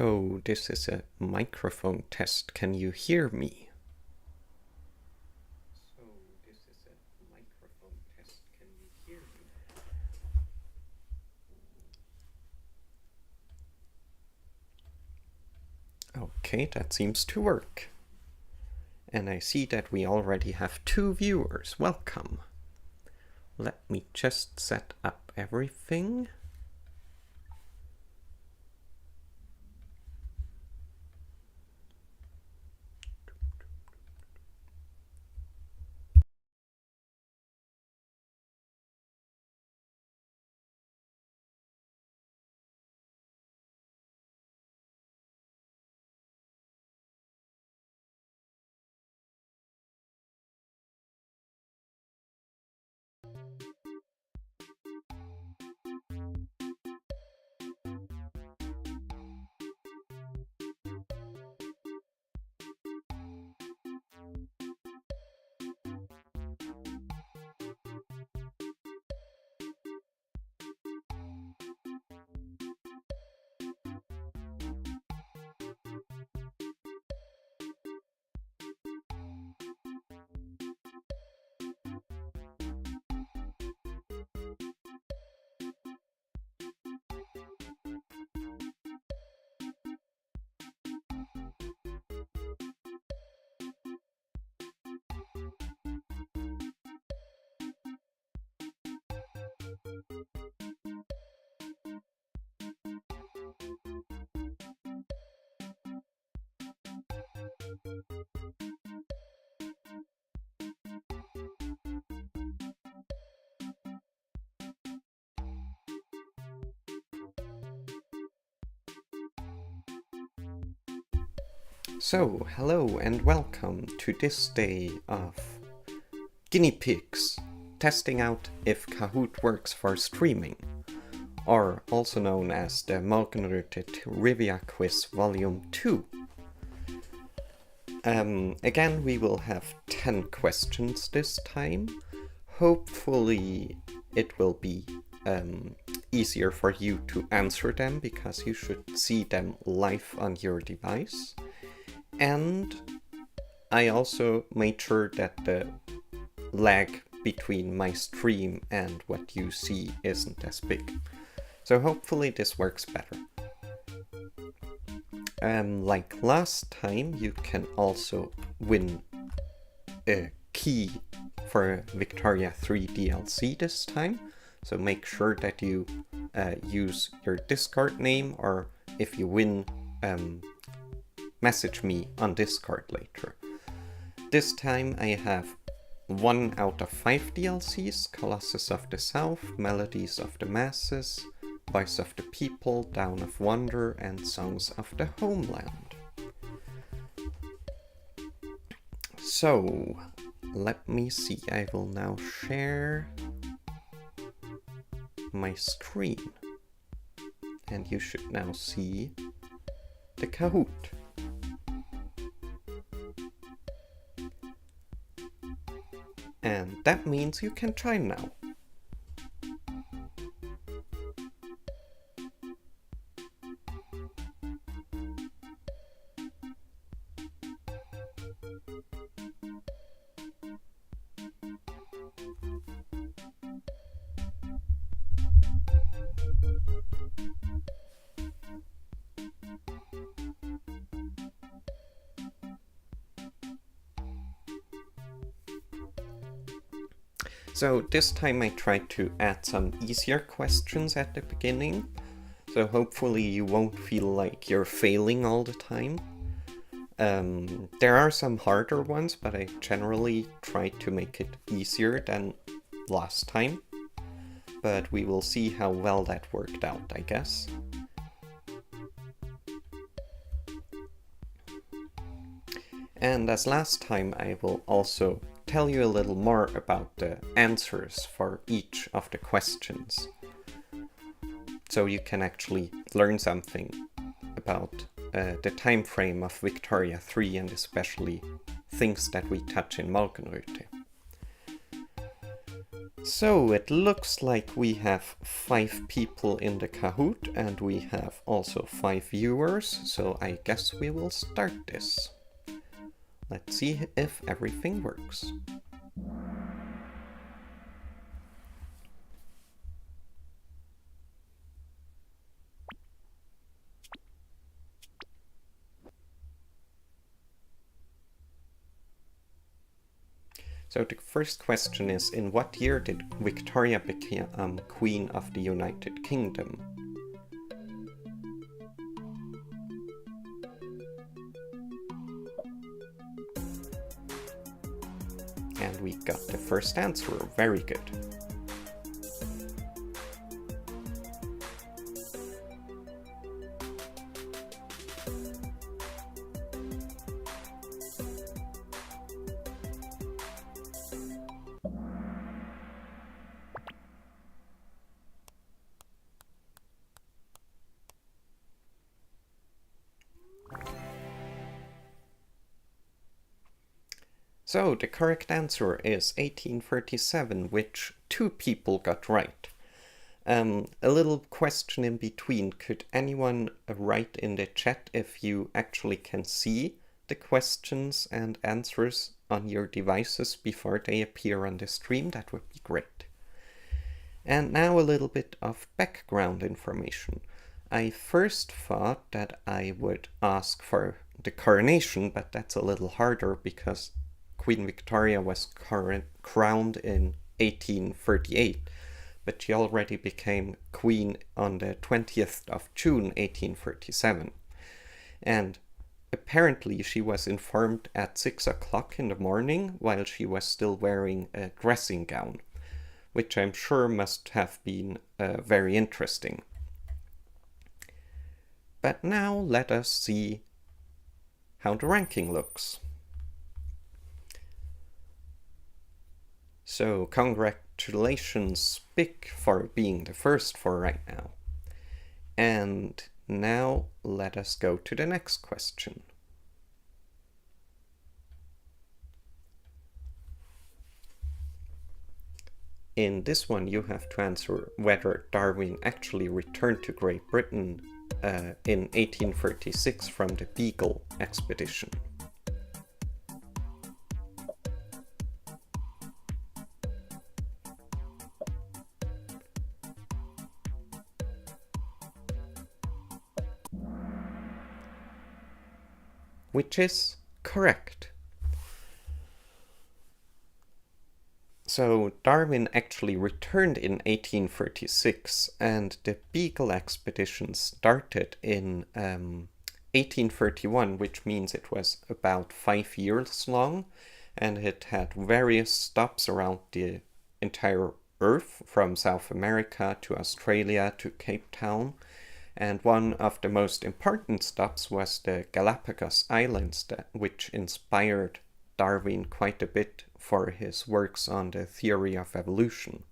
So this is a microphone test. Can you hear me? Okay, that seems to work. And I see that we already have 2 viewers. Welcome. Let me just set up everything. So, hello and welcome to this day of guinea pigs testing out if Kahoot works for streaming, or also known as the Morgenröte Trivia Quiz Volume 2. Again, we will have 10 questions this time. Hopefully it will be easier for you to answer them because you should see them live on your device. And I also made sure that the lag between my stream and what you see isn't as big. So hopefully this works better. Like last time, you can also win a key for Victoria 3 DLC this time. So make sure that you use your Discord name, or if you win, message me on Discord later. This time I have 1 out of 5 DLCs: Colossus of the South, Melodies of the Masses, Voice of the People, Down of Wonder, and Songs of the Homeland. So, let me see, I will now share my screen. And you should now see the Kahoot. And that means you can try now. So this time I tried to add some easier questions at the beginning, so hopefully you won't feel like you're failing all the time. There are some harder ones, but I generally try to make it easier than last time. But we will see how well that worked out, I guess. And as last time, I will also tell you a little more about the answers for each of the questions, so you can actually learn something about the time frame of Victoria 3 and especially things that we touch in Morgenröte. So it looks like we have 5 people in the Kahoot and we have also 5 viewers, so I guess we will start this. Let's see if everything works. So the first question is, in what year did Victoria become Queen of the United Kingdom? And we got the first answer, very good. So the correct answer is 1837, which 2 people got right. A little question in between. Could anyone write in the chat if you actually can see the questions and answers on your devices before they appear on the stream? That would be great. And now a little bit of background information. I first thought that I would ask for the coronation, but that's a little harder because Queen Victoria was crowned in 1838, but she already became queen on the 20th of June 1837. And apparently she was informed at 6 o'clock in the morning while she was still wearing a dressing gown, which I'm sure must have been very interesting. But now let us see how the ranking looks. So congratulations, Spick, for being the first for right now. And now let us go to the next question. In this one you have to answer whether Darwin actually returned to Great Britain in 1836 from the Beagle expedition. Which is correct. So Darwin actually returned in 1836, and the Beagle expedition started in 1831, which means it was about 5 years long, and it had various stops around the entire Earth, from South America to Australia to Cape Town. And one of the most important stops was the Galapagos Islands, which inspired Darwin quite a bit for his works on the theory of evolution.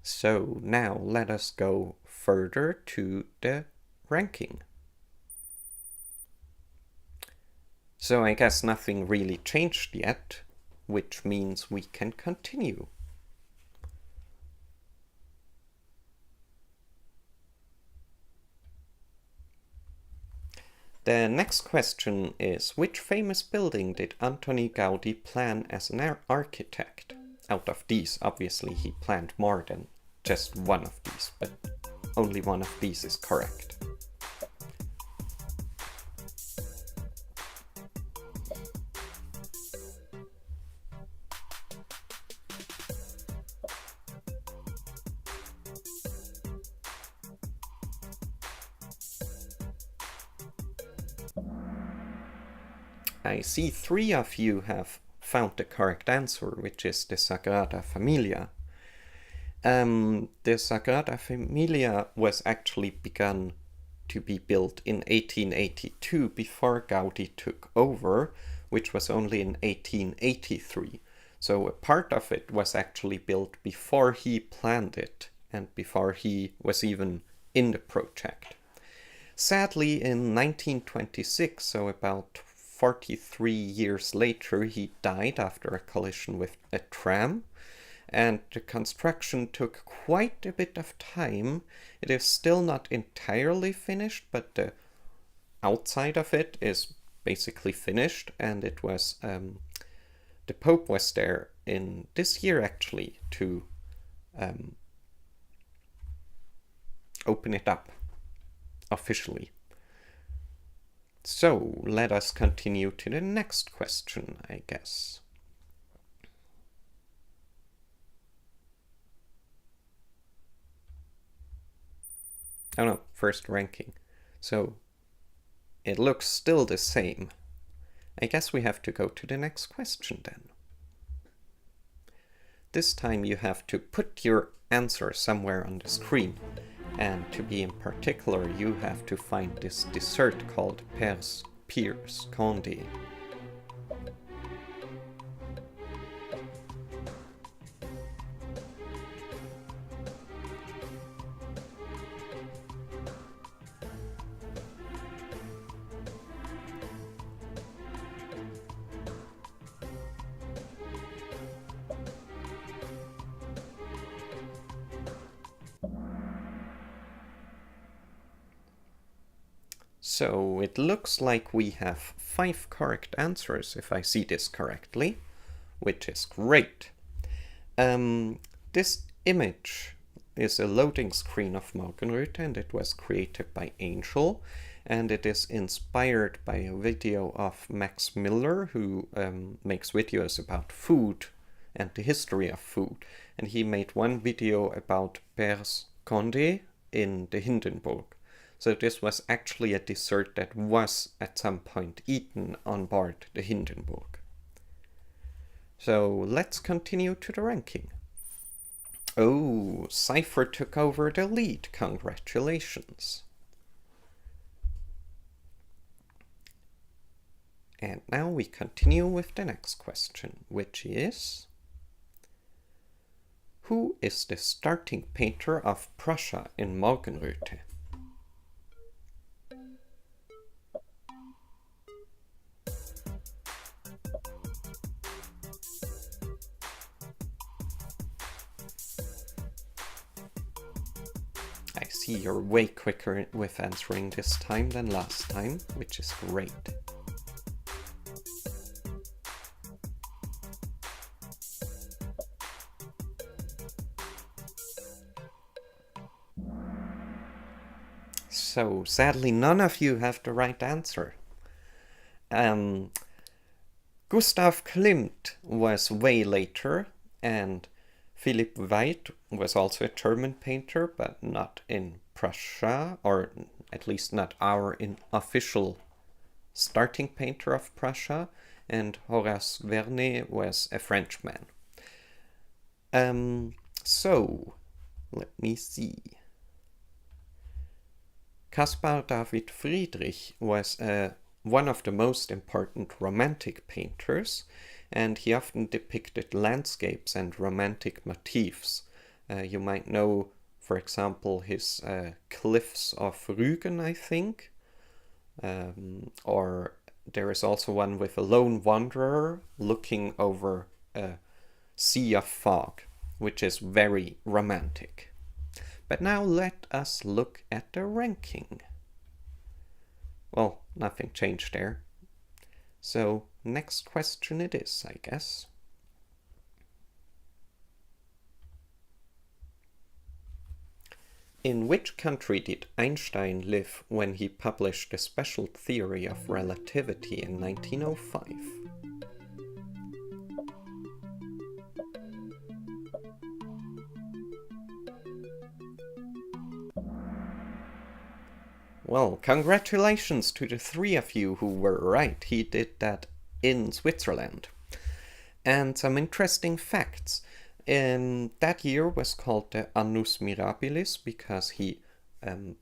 So now let us go further to the ranking. So I guess nothing really changed yet, which means we can continue. The next question is, which famous building did Antoni Gaudi plan as an architect? Out of these, obviously he planned more than just one of these, but only one of these is correct. I see 3 of you have found the correct answer, which is the Sagrada Familia. The Sagrada Familia was actually begun to be built in 1882 before Gaudi took over, which was only in 1883. So a part of it was actually built before he planned it and before he was even in the project. Sadly, in 1926, so about 43 years later he died after a collision with a tram, and the construction took quite a bit of time. It is still not entirely finished, but the outside of it is basically finished, and it was the Pope was there in this year actually to open it up officially. So let us continue to the next question, I guess. Oh no, first ranking. So it looks still the same. I guess we have to go to the next question then. This time you have to put your answer somewhere on the screen. And to be in particular, you have to find this dessert called Pears Candy. So it looks like we have 5 correct answers, if I see this correctly, which is great. This image is a loading screen of Morgenröte, and it was created by Angel, and it is inspired by a video of Max Miller, who makes videos about food and the history of food. And he made one video about Pears Candy in the Hindenburg. So this was actually a dessert that was at some point eaten on board the Hindenburg. So let's continue to the ranking. Oh, Cypher took over the lead. Congratulations. And now we continue with the next question, which is: who is the starting painter of Prussia in Morgenröte? I see you're way quicker with answering this time than last time, which is great. So sadly none of you have the right answer. Gustav Klimt was way later, and Philipp Weid was also a German painter, but not in Prussia, or at least not our official starting painter of Prussia, and Horace Vernet was a Frenchman. So, let me see. Caspar David Friedrich was one of the most important Romantic painters, and he often depicted landscapes and romantic motifs. You might know, for example, his Cliffs of Rügen, I think. Or there is also one with a lone wanderer looking over a sea of fog, which is very romantic. But now let us look at the ranking. Well, nothing changed there. So, next question it is, I guess. In which country did Einstein live when he published the special theory of relativity in 1905? Well, congratulations to the 3 of you who were right. He did that in Switzerland. And some interesting facts. That year was called the Annus Mirabilis because he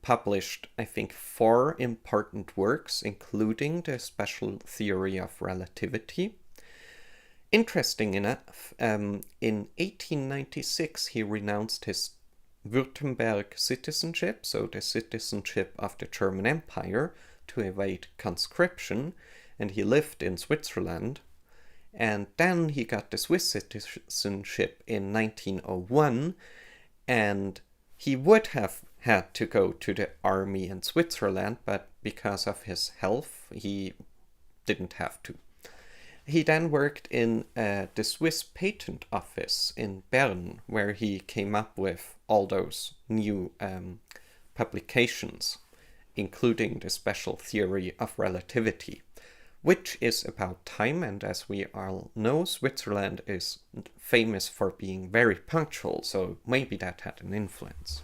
published, I think, 4 important works, including the special theory of relativity. Interesting enough, in 1896 he renounced his Württemberg citizenship, so the citizenship of the German Empire, to evade conscription, and he lived in Switzerland. And then he got the Swiss citizenship in 1901, and he would have had to go to the army in Switzerland, but because of his health, he didn't have to. He then worked in the Swiss Patent Office in Bern, where he came up with all those new publications, including the special theory of relativity, which is about time, and as we all know, Switzerland is famous for being very punctual, so maybe that had an influence.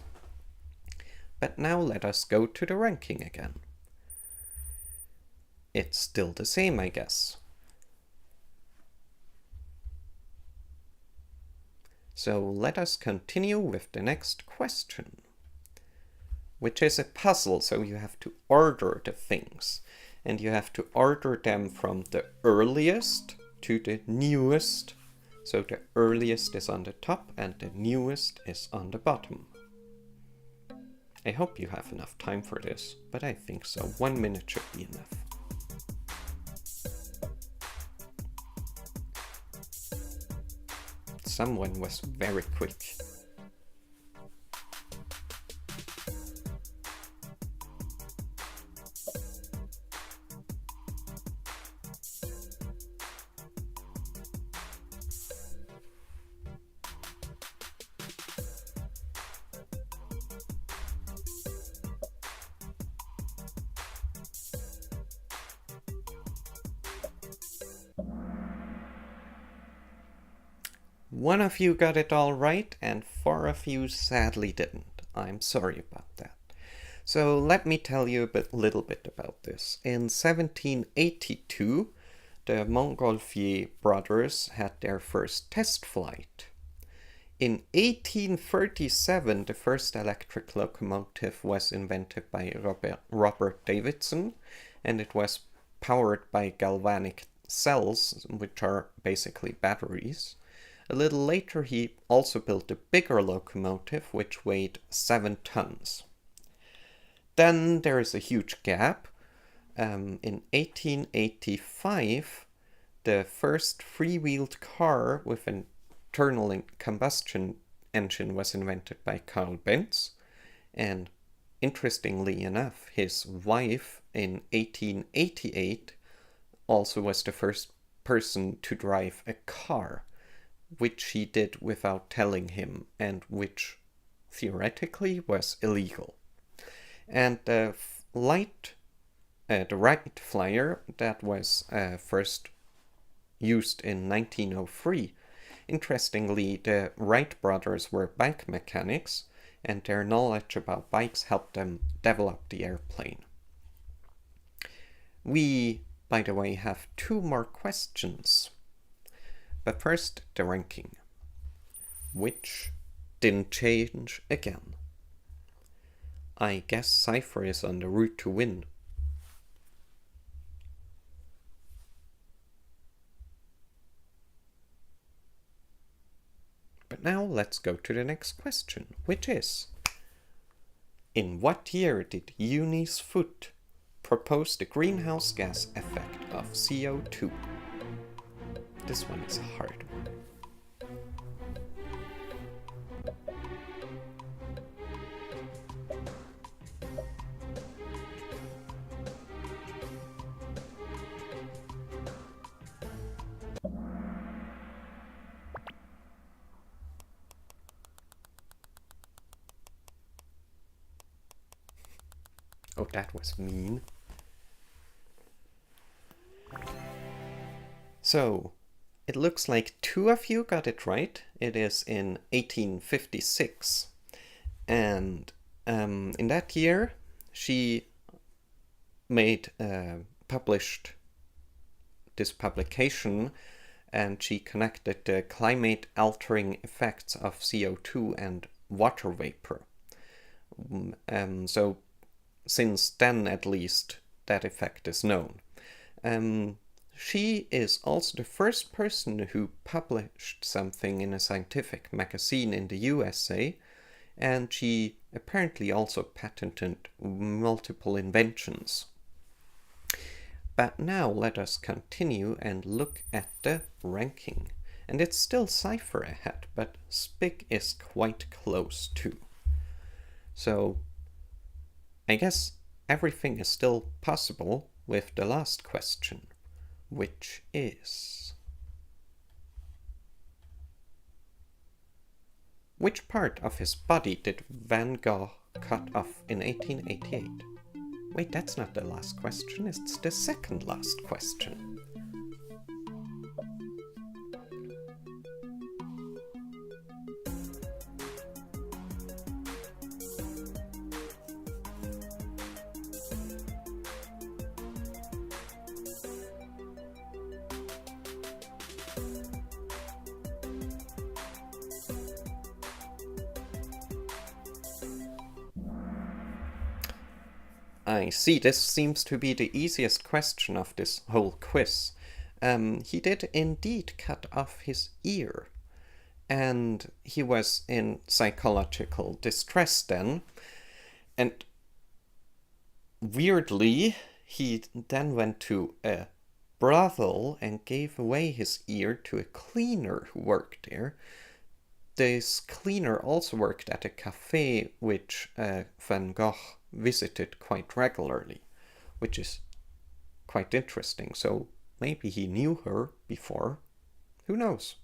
But now let us go to the ranking again. It's still the same, I guess. So let us continue with the next question, which is a puzzle, so you have to order the things. And you have to order them from the earliest to the newest. So the earliest is on the top and the newest is on the bottom. I hope you have enough time for this, but I think so. 1 minute should be enough. Someone was very quick. One of you got it all right, and 4 of you sadly didn't. I'm sorry about that. So let me tell you a little bit about this. In 1782, the Montgolfier brothers had their first test flight. In 1837, the first electric locomotive was invented by Robert Davidson, and it was powered by galvanic cells, which are basically batteries. A little later, he also built a bigger locomotive, which weighed 7 tons. Then there is a huge gap. In 1885, the first free-wheeled car with an internal combustion engine was invented by Carl Benz. And interestingly enough, his wife in 1888 also was the first person to drive a car, which she did without telling him, and which theoretically was illegal. And the Wright Flyer, that was first used in 1903. Interestingly, the Wright brothers were bike mechanics, and their knowledge about bikes helped them develop the airplane. We, by the way, have 2 more questions. But first, the ranking, which didn't change again. I guess Cypher is on the route to win. But now let's go to the next question, which is: in what year did Eunice Foote propose the greenhouse gas effect of CO2? This one is a hard one. Oh, that was mean. So, it looks like 2 of you got it right. It is in 1856. And in that year, she published this publication, and she connected the climate-altering effects of CO2 and water vapor. So since then, at least, that effect is known. She is also the first person who published something in a scientific magazine in the USA, and she apparently also patented multiple inventions. But now let us continue and look at the ranking. And it's still Cypher ahead, but Spig is quite close too. So I guess everything is still possible with the last question, which is: which part of his body did Van Gogh cut off in 1888? Wait, that's not the last question, it's the second last question. I see, this seems to be the easiest question of this whole quiz. He did indeed cut off his ear, and he was in psychological distress then, and weirdly he then went to a brothel and gave away his ear to a cleaner who worked there. This cleaner also worked at a cafe which Van Gogh visited quite regularly, which is quite interesting. So maybe he knew her before, who knows?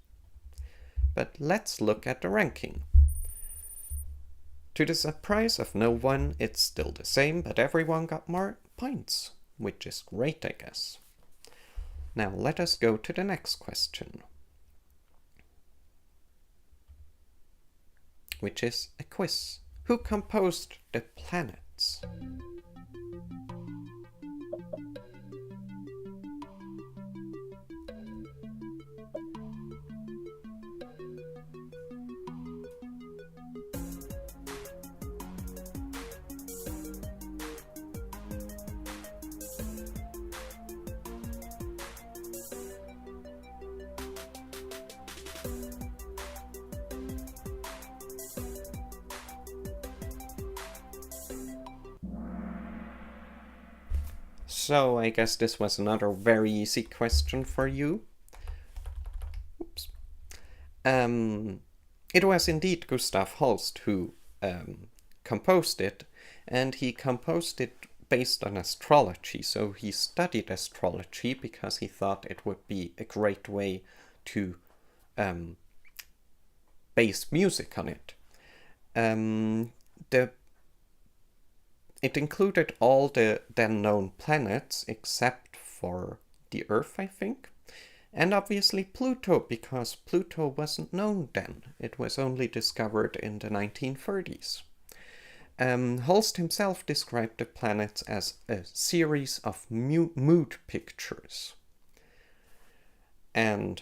But let's look at the ranking. To the surprise of no one, it's still the same, but everyone got more points, which is great, I guess. Now let us go to the next question, which is a quiz. Who composed the planets? So I guess this was another very easy question for you. Oops. It was indeed Gustav Holst who composed it, and he composed it based on astrology. So he studied astrology because he thought it would be a great way to base music on it. It included all the then known planets except for the Earth, I think. And obviously Pluto, because Pluto wasn't known then. It was only discovered in the 1930s. Holst himself described the planets as a series of mood pictures. And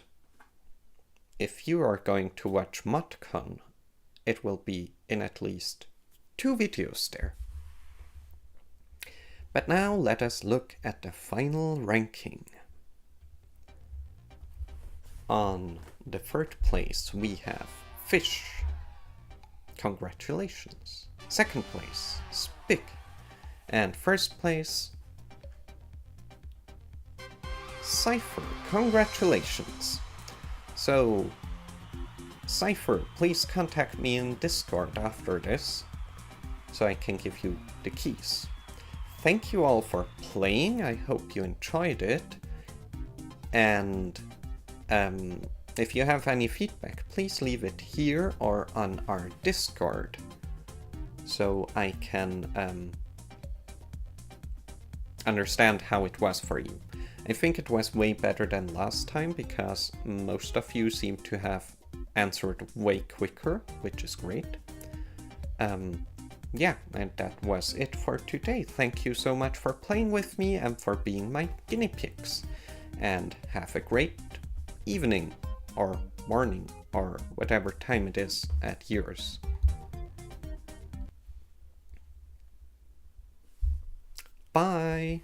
if you are going to watch ModCon, it will be in at least 2 videos there. But now let us look at the final ranking. On the 3rd place we have Fish. Congratulations. 2nd place, Spig. And 1st place, Cypher. Congratulations. So, Cypher, please contact me in Discord after this, so I can give you the keys. Thank you all for playing, I hope you enjoyed it, and if you have any feedback, please leave it here or on our Discord, so I can understand how it was for you. I think it was way better than last time, because most of you seem to have answered way quicker, which is great. Yeah, and that was it for today. Thank you so much for playing with me and for being my guinea pigs. And have a great evening, or morning, or whatever time it is at yours. Bye!